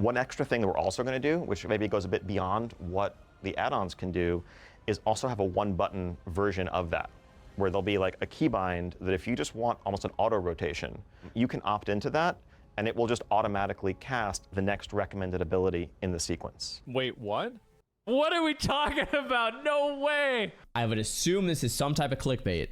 One extra thing that we're also going to do, which maybe goes a bit beyond what the add-ons can do, is also have a one-button version of that, where there'll be like a keybind that if you just want almost an auto rotation, you can opt into that, and it will just automatically cast the next recommended ability in the sequence. Wait, what? What are we talking about? No way! I would assume this is some type of clickbait.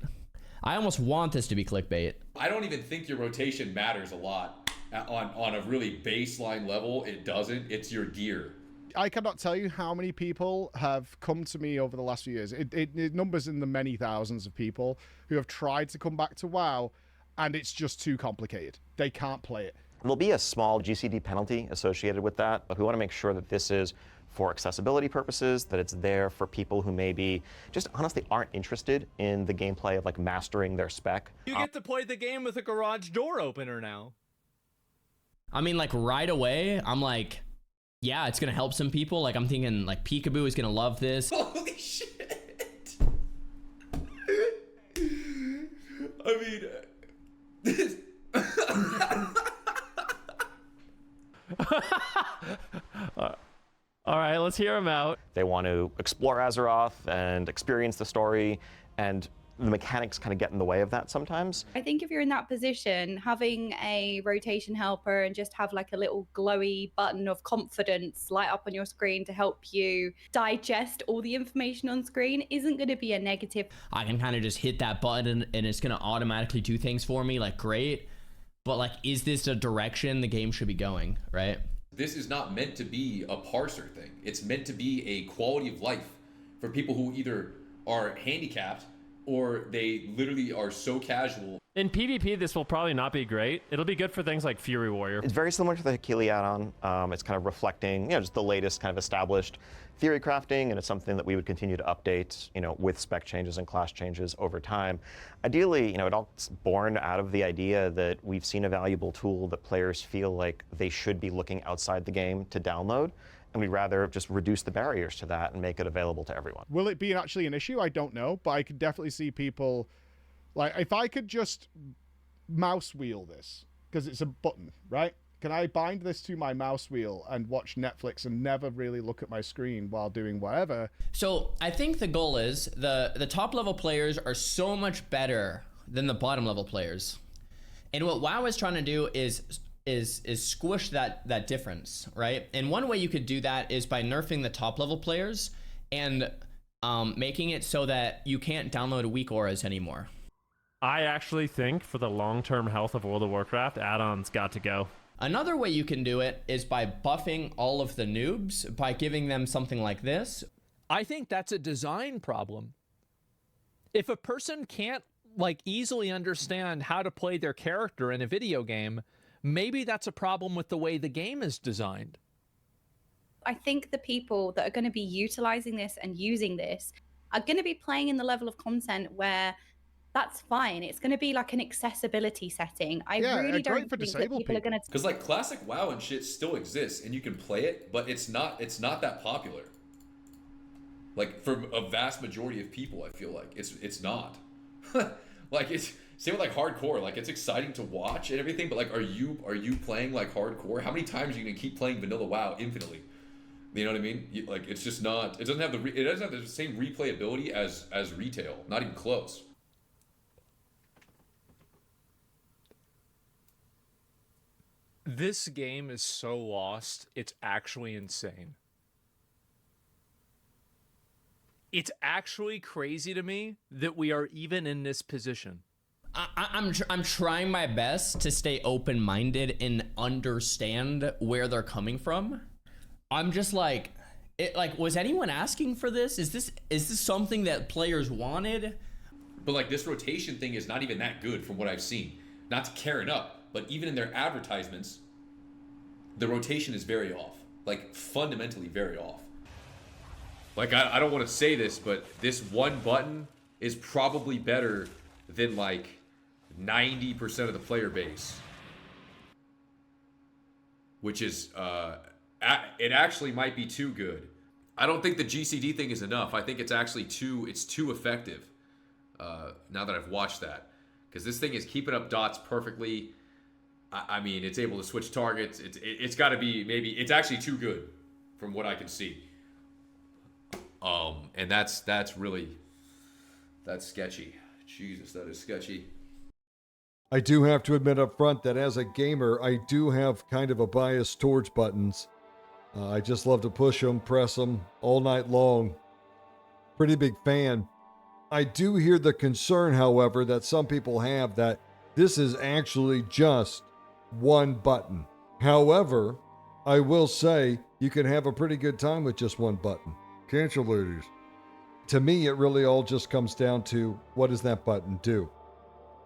I almost want this to be clickbait. I don't even think your rotation matters a lot. On a really baseline level, it doesn't. It's your gear. I cannot tell you how many people have come to me over the last few years. It numbers in the many thousands of people who have tried to come back to WoW, and it's just too complicated. They can't play it. There'll be a small GCD penalty associated with that, but we want to make sure that this is for accessibility purposes, that it's there for people who maybe just honestly aren't interested in the gameplay of like mastering their spec. You get to play the game with a garage door opener now. I mean, like right away, I'm like, yeah, it's gonna help some people. Like I'm thinking like Peekaboo is gonna love this. Holy shit! I mean, this... All right, let's hear him out. They want to explore Azeroth and experience the story, and the mechanics kind of get in the way of that sometimes. I think if you're in that position, having a rotation helper and just have like a little glowy button of confidence light up on your screen to help you digest all the information on screen isn't going to be a negative. I can kind of just hit that button and it's gonna automatically do things for me, like great. But like, is this the direction the game should be going, right? This is not meant to be a parser thing. It's meant to be a quality of life for people who either are handicapped or they literally are so casual. In PvP, this will probably not be great. It'll be good for things like Fury Warrior. It's very similar to the Hakili add-on. It's kind of reflecting, just the latest kind of established theory crafting, and it's something that we would continue to update, with spec changes and class changes over time. Ideally, it all's born out of the idea that we've seen a valuable tool that players feel like they should be looking outside the game to download, and we'd rather just reduce the barriers to that and make it available to everyone. Will it be actually an issue? I don't know, but I could definitely see people, like, if I could just mouse wheel this, because it's a button, right? Can I bind this to my mouse wheel and watch Netflix and never really look at my screen while doing whatever? So I think the goal is the top level players are so much better than the bottom level players. And what WoW is trying to do is squish that difference, right? And one way you could do that is by nerfing the top level players and making it so that you can't download weak auras anymore. I actually think for the long-term health of World of Warcraft, add-ons got to go. Another way you can do it is by buffing all of the noobs by giving them something like this. I think that's a design problem. If a person can't easily understand how to play their character in a video game, maybe that's a problem with the way the game is designed. I think the people that are going to be utilizing this and using this are going to be playing in the level of content where that's fine. It's going to be like an accessibility setting. I really don't think that people are going to... Because classic WoW and shit still exists and you can play it, but it's not that popular. For a vast majority of people, I feel like it's not. It's same with hardcore. It's exciting to watch and everything, but are you playing hardcore? How many times are you gonna keep playing vanilla WoW infinitely? You know what I mean? It's just not. It doesn't have the same replayability as retail. Not even close. This game is so lost, it's actually insane. It's actually crazy to me that we are even in this position. I'm trying my best to stay open-minded and understand where they're coming from. I'm just was anyone asking for this? Is this something that players wanted? But this rotation thing is not even that good from what I've seen. Not to Karen up, but even in their advertisements, the rotation is very off. Fundamentally very off. I don't want to say this, but this one button is probably better than 90% of the player base. Which is, it actually might be too good. I don't think the GCD thing is enough. I think it's actually too effective. Now that I've watched that. Because this thing is keeping up dots perfectly. I mean, it's able to switch targets. It's got to be maybe it's actually too good, from what I can see. And that's sketchy. Jesus, that is sketchy. I do have to admit up front that as a gamer, I do have kind of a bias towards buttons. I just love to push them, press them all night long. Pretty big fan. I do hear the concern, however, that some people have that this is actually just one button. However, I will say you can have a pretty good time with just one button. Can't you, ladies? To me, it really all just comes down to what does that button do?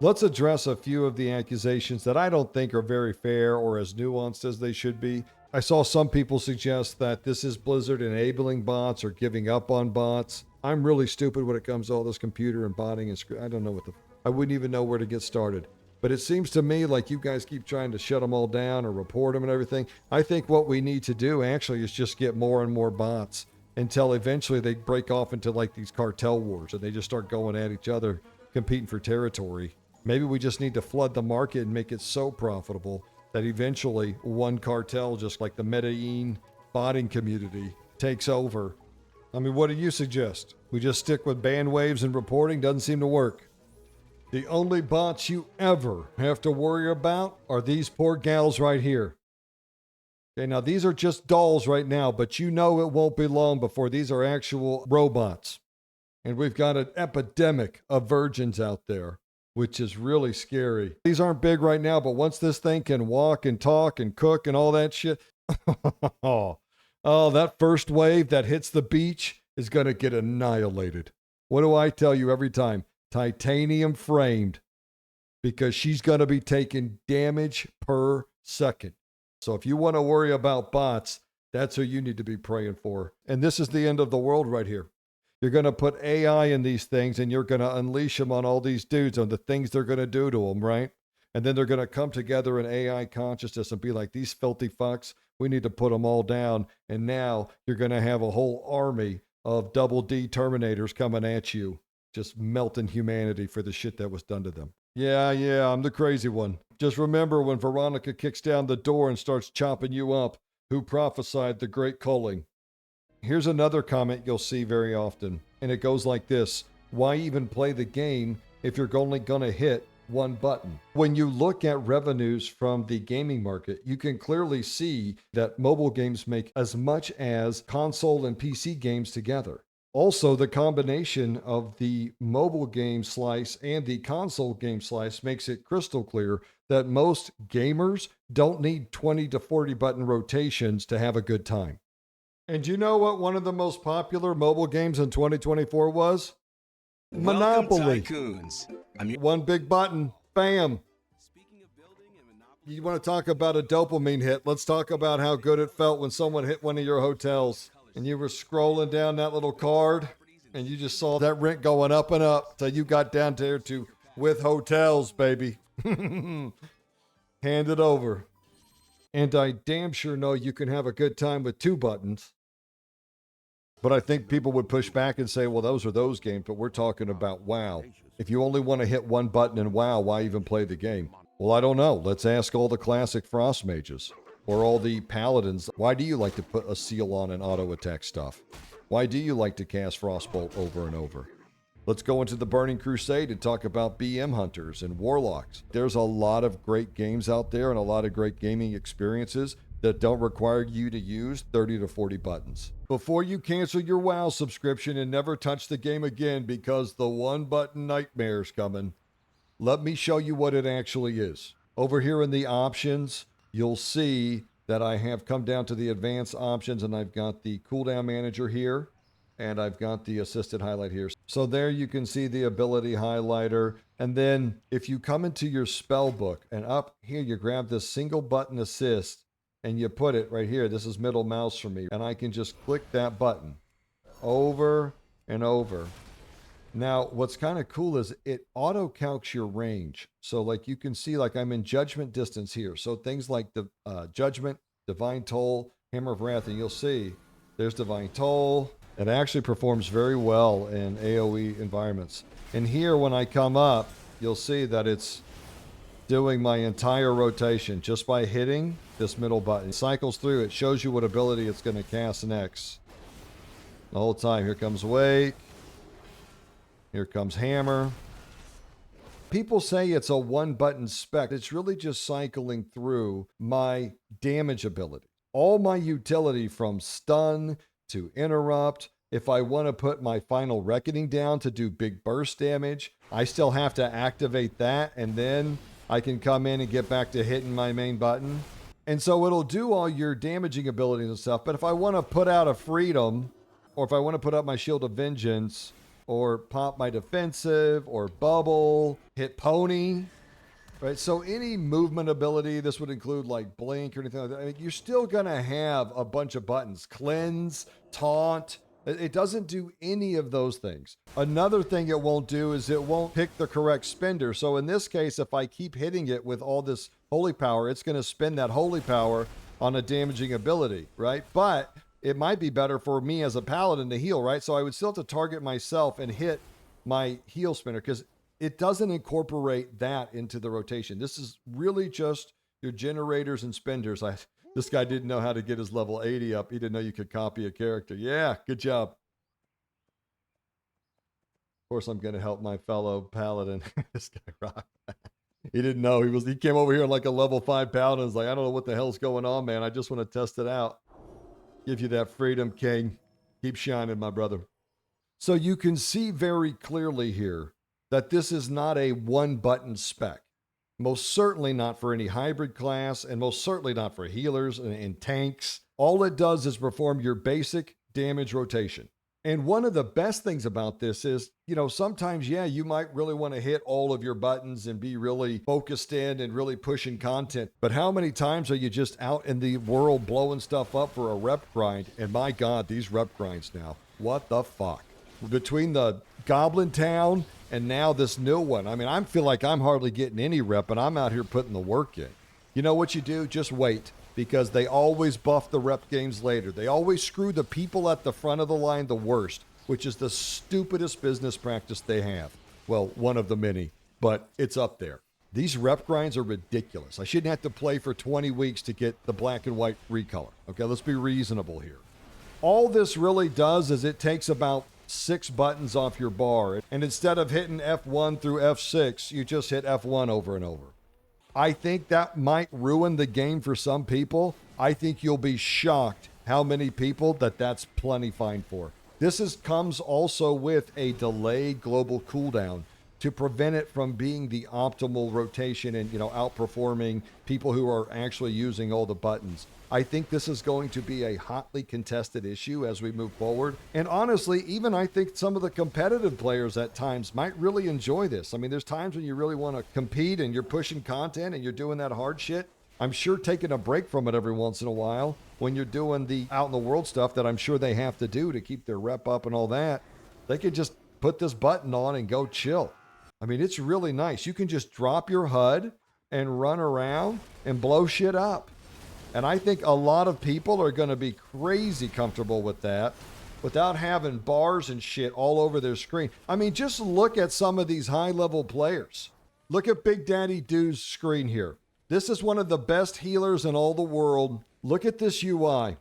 Let's address a few of the accusations that I don't think are very fair or as nuanced as they should be. I saw some people suggest that this is Blizzard enabling bots or giving up on bots. I'm really stupid when it comes to all this computer and botting and I don't know I wouldn't even know where to get started. But it seems to me like you guys keep trying to shut them all down or report them and everything. I think what we need to do actually is just get more and more bots until eventually they break off into like these cartel wars and they just start going at each other, competing for territory. Maybe we just need to flood the market and make it so profitable that eventually one cartel, just like the Medellin botting community, takes over. I mean, what do you suggest? We just stick with band waves and reporting? Doesn't seem to work. The only bots you ever have to worry about are these poor gals right here. Okay, now these are just dolls right now, but you know it won't be long before these are actual robots. And we've got an epidemic of virgins out there, which is really scary. These aren't big right now, but once this thing can walk and talk and cook and all that shit, oh, that first wave that hits the beach is going to get annihilated. What do I tell you every time? Titanium framed, because she's going to be taking damage per second. So if you want to worry about bots, that's who you need to be praying for. And this is the end of the world right here. You're going to put AI in these things and you're going to unleash them on all these dudes on the things they're going to do to them, right? And then they're going to come together in AI consciousness and be like, these filthy fucks, we need to put them all down. And now you're going to have a whole army of double D Terminators coming at you, just melting humanity for the shit that was done to them. Yeah, I'm the crazy one. Just remember when Veronica kicks down the door and starts chopping you up, who prophesied the great culling. Here's another comment you'll see very often, and it goes like this. Why even play the game if you're only going to hit one button? When you look at revenues from the gaming market, you can clearly see that mobile games make as much as console and PC games together. Also, the combination of the mobile game slice and the console game slice makes it crystal clear that most gamers don't need 20 to 40 button rotations to have a good time. And you know what one of the most popular mobile games in 2024 was? Monopoly. One big button, bam. You want to talk about a dopamine hit? Let's talk about how good it felt when someone hit one of your hotels and you were scrolling down that little card and you just saw that rent going up and up till you got down there to with hotels, baby. Hand it over. And I damn sure know you can have a good time with two buttons. But I think people would push back and say, well, those are those games, but we're talking about WoW. If you only want to hit one button in WoW, why even play the game? Well, I don't know. Let's ask all the classic Frost mages or all the paladins. Why do you like to put a seal on and auto attack stuff? Why do you like to cast Frostbolt over and over? Let's go into the Burning Crusade and talk about BM hunters and warlocks. There's a lot of great games out there and a lot of great gaming experiences that don't require you to use 30 to 40 buttons. Before you cancel your WoW subscription and never touch the game again because the one button nightmare is coming, let me show you what it actually is. Over here in the options, you'll see that I have come down to the advanced options and I've got the cooldown manager here and I've got the assisted highlight here. So there you can see the ability highlighter. And then if you come into your spell book and up here, you grab this single button assist and you put it right here. This is middle mouse for me. And I can just click that button over and over. Now, what's kind of cool is it auto-calcs your range. So like you can see, like I'm in judgment distance here. So things like the judgment, divine toll, hammer of wrath, and you'll see there's divine toll. It actually performs very well in AoE environments. And here, when I come up, you'll see that it's doing my entire rotation just by hitting this middle button. It cycles through. It shows you what ability it's going to cast next. The whole time. Here comes Wake. Here comes Hammer. People say it's a one-button spec. It's really just cycling through my damage ability. All my utility from stun to interrupt. If I want to put my final reckoning down to do big burst damage, I still have to activate that, and then I can come in and get back to hitting my main button. And so it'll do all your damaging abilities and stuff. But if I want to put out a freedom, or if I want to put up my Shield of Vengeance, or pop my defensive, or bubble, hit pony, right? So any movement ability, this would include like blink or anything like that. I mean, you're still going to have a bunch of buttons. Cleanse, taunt. It doesn't do any of those things. Another thing it won't do is it won't pick the correct spender. So in this case, if I keep hitting it with all this holy power, it's going to spend that holy power on a damaging ability, right? But it might be better for me as a paladin to heal, right? So I would still have to target myself and hit my heal spinner because it doesn't incorporate that into the rotation. This is really just your generators and spenders. This guy didn't know how to get his level 80 up. He didn't know you could copy a character. Yeah, good job. Of course, I'm going to help my fellow paladin. This guy rocked. He didn't know. He came over here like a level 5 paladin. He's like, I don't know what the hell's going on, man. I just want to test it out. Give you that freedom, King. Keep shining, my brother. So you can see very clearly here that this is not a one-button spec. Most certainly not for any hybrid class, and most certainly not for healers and tanks. All it does is perform your basic damage rotation. And one of the best things about this is, sometimes, yeah, you might really want to hit all of your buttons and be really focused in and really pushing content. But how many times are you just out in the world blowing stuff up for a rep grind? And my God, these rep grinds now. What the fuck? Between the Goblin Town and now this new one, I mean, I feel like I'm hardly getting any rep, and I'm out here putting the work in. You know what you do? Just wait, because they always buff the rep games later. They always screw the people at the front of the line the worst, which is the stupidest business practice they have. Well, one of the many, but it's up there. These rep grinds are ridiculous. I shouldn't have to play for 20 weeks to get the black and white recolor. Okay, let's be reasonable here. All this really does is it takes about 6 buttons off your bar, and instead of hitting F1 through F6, you just hit F1 over and over. I think that might ruin the game for some people. I think you'll be shocked how many people that's plenty fine for. This comes also with a delayed global cooldown to prevent it from being the optimal rotation and, outperforming people who are actually using all the buttons. I think this is going to be a hotly contested issue as we move forward. And honestly, even I think some of the competitive players at times might really enjoy this. I mean, there's times when you really want to compete and you're pushing content and you're doing that hard shit. I'm sure taking a break from it every once in a while when you're doing the out in the world stuff that I'm sure they have to do to keep their rep up and all that, they could just put this button on and go chill. I mean, it's really nice. You can just drop your HUD and run around and blow shit up. And I think a lot of people are going to be crazy comfortable with that without having bars and shit all over their screen. I mean, just look at some of these high-level players. Look at Big Daddy Do's screen here. This is one of the best healers in all the world. Look at this UI.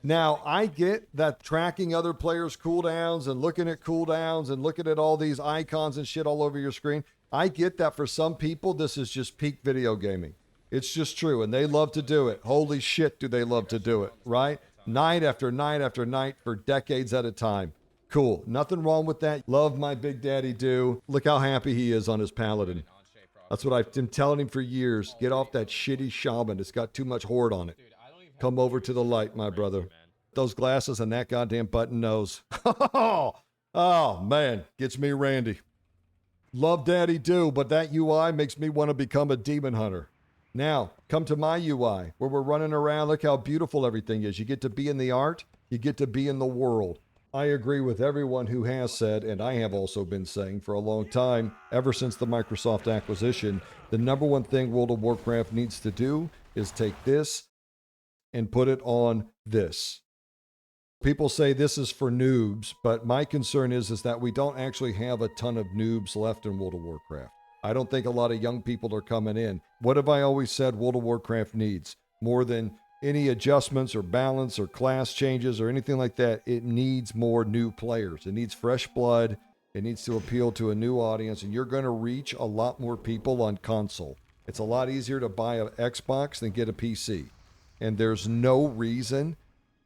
Now, I get that tracking other players' cooldowns and looking at cooldowns and looking at all these icons and shit all over your screen. I get that for some people, this is just peak video gaming. It's just true, and they love to do it. Holy shit, do they love to do it, right? Night after night after night for decades at a time. Cool. Nothing wrong with that. Love my Big Daddy Do. Look how happy he is on his paladin. That's what I've been telling him for years. Get off that shitty shaman. It's got too much horde on it. Come over to the light, my brother. Those glasses and that goddamn button nose. Oh, man. Gets me randy. Love Daddy Do, but that UI makes me want to become a demon hunter. Now, come to my UI, where we're running around. Look how beautiful everything is. You get to be in the art. You get to be in the world. I agree with everyone who has said, and I have also been saying for a long time, ever since the Microsoft acquisition, the number one thing World of Warcraft needs to do is take this and put it on this. People say this is for noobs, but my concern is that we don't actually have a ton of noobs left in World of Warcraft. I don't think a lot of young people are coming in. What have I always said World of Warcraft needs? More than any adjustments or balance or class changes or anything like that, it needs more new players. It needs fresh blood. It needs to appeal to a new audience, and you're going to reach a lot more people on console. It's a lot easier to buy an Xbox than get a PC. And there's no reason,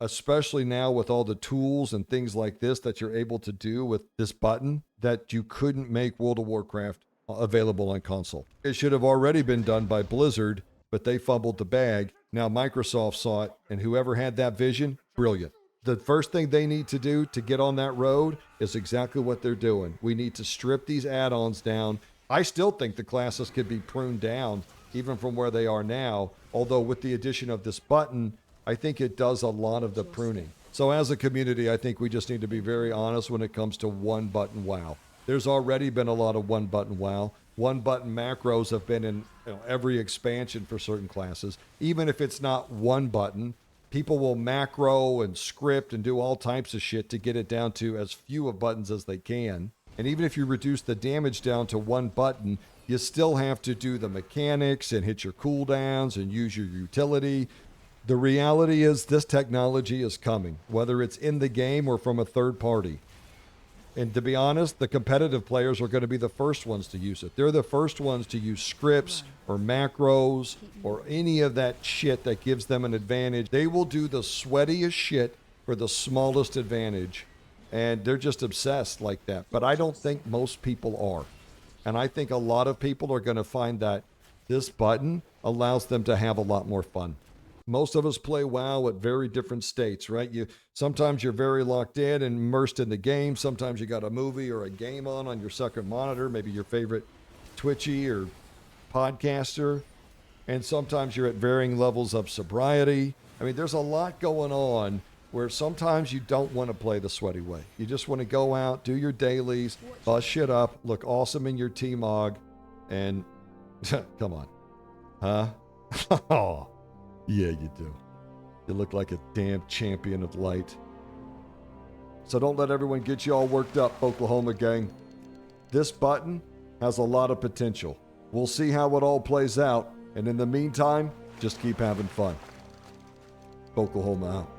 especially now with all the tools and things like this that you're able to do with this button, that you couldn't make World of Warcraft available on console. It should have already been done by Blizzard, but they fumbled the bag. Now Microsoft saw it, and whoever had that vision, brilliant. The first thing they need to do to get on that road is exactly what they're doing. We need to strip these add-ons down. I still think the classes could be pruned down even from where they are now, although with the addition of this button, I think it does a lot of the pruning. So as a community, I think we just need to be very honest when it comes to one-button WoW. There's already been a lot of one-button WoW. One-button macros have been in every expansion for certain classes. Even if it's not one button, people will macro and script and do all types of shit to get it down to as few of buttons as they can. And even if you reduce the damage down to one button, you still have to do the mechanics and hit your cooldowns and use your utility. The reality is this technology is coming, whether it's in the game or from a third party. And to be honest, the competitive players are going to be the first ones to use it. They're the first ones to use scripts or macros or any of that shit that gives them an advantage. They will do the sweatiest shit for the smallest advantage. And they're just obsessed like that. But I don't think most people are. And I think a lot of people are going to find that this button allows them to have a lot more fun. Most of us play WoW at very different states, right? Sometimes you're very locked in and immersed in the game. Sometimes you got a movie or a game on your second monitor, maybe your favorite Twitchy or podcaster. And sometimes you're at varying levels of sobriety. I mean, there's a lot going on where sometimes you don't want to play the sweaty way. You just want to go out, do your dailies, bust shit up, look awesome in your T-Mog, and come on. Huh? Oh. Yeah, you do. You look like a damn champion of light. So don't let everyone get you all worked up, Oklahoma gang. This button has a lot of potential. We'll see how it all plays out. And in the meantime, just keep having fun. Oklahoma out.